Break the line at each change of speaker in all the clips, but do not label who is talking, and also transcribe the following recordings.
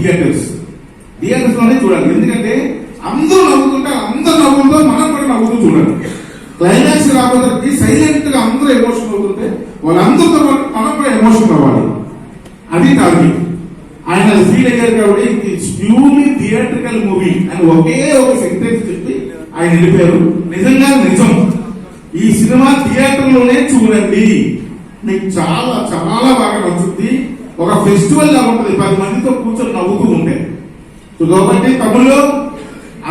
Theatres లోనే చూడాలి. ఎందుకంటే అందరూ నవ్వుతుంటారు, అందరూ నవ్వుతో మనం కూడా నవ్వుతూ చూడాలి. క్లైమాక్స్ రాబోతే సైలెంట్ గా అందరూ ఎమోషన్ అవుతుంటే వాళ్ళందరితో మనం కూడా ఎమోషన్ అవ్వాలి. అది టార్గెట్. ఆయన ఫీల్ అయ్యారు కాబట్టి ఇట్స్ ప్యూర్లీ థియేట్రికల్ మూవీ అని ఒకే ఒక సెంటెన్స్ చెప్పి ఆయన వెళ్ళిపోయారు. నిజంగా నిజం. ఈ సినిమా థియేటర్ లోనే చూడండి, మీకు చాలా చాలా బాగా నచ్చుతుంది. ఒక ఫెస్టివల్ లా ఉంటుంది, 10 మందితో కూర్చొని నవ్వుతూ ఉంటే. కాబట్టి తమిళ్లో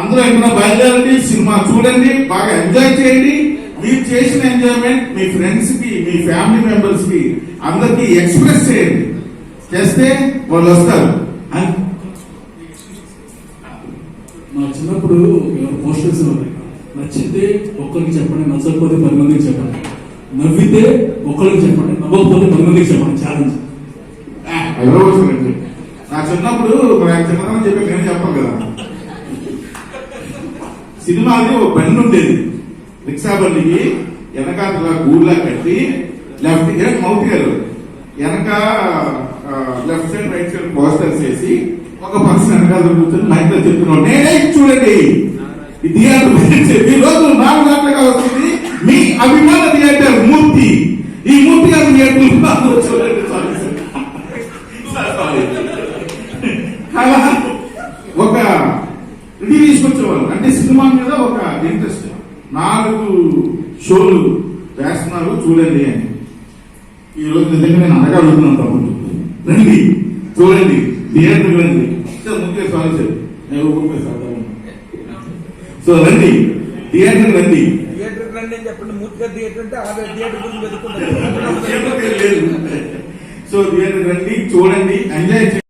అందరూ ఎక్కడ బయలుదేరండి, సినిమా చూడండి, బాగా ఎంజాయ్ చేయండి. మీరు చేసిన ఎంజాయ్మెంట్ మీ ఫ్రెండ్స్ కి, మీ ఫ్యామిలీ మెంబర్స్ కి అందరికి ఎక్స్ప్రెస్ చేయండి. చేస్తే వాళ్ళు వస్తారు.
మా చిన్నప్పుడు పోస్టర్స్ నచ్చితే ఒక్కరికి చెప్పండి, నచ్చకపోతే 10 మందికి చెప్పండి, నవ్వితే ఒక్కరికి చెప్పండి, నవ్వకపోతే 10 మందికి చెప్పండి. ఛాలెంజ్.
నా చిన్నప్పుడు చిన్నతనం చెప్పి నేను చెప్పాను కదా, సినిమాది ఒక బండి ఉండేది, రిక్షా బండికి వెనకాల గూడ్లా కట్టి లెఫ్ట్ మౌత్ గారు వెనక left side right side posters వేసి ఒక పర్సన్ వెనకాల కూర్చొని మైక్ లో చెప్తున్నాడు, నేనే చూడండి ఈ థియేటర్ ఈ రోజు 4 గంటలుగా వస్తుంది మీ అభిమాన థియేటర్ మూర్తి. ఈ మూర్తి గారి థియేటర్ చూడండి. అలా ఒక ఇది తీసుకొచ్చేవాళ్ళు. అంటే సినిమా మీద ఒక ఇంట్రెస్ట్. 4 షోలు వేస్తున్నారు చూడండి అని. ఈ రోజు నిజంగా నేను అనగా అడుగుతున్నాను తమ్ముడు, రండి చూడండి, థియేటర్ రండి. ముఖ్య సారీ సార్, నేను సో రండి థియేటర్ రండి. సో థియేటర్ రండి, చూడండి, ఎంజాయ్ చేయండి.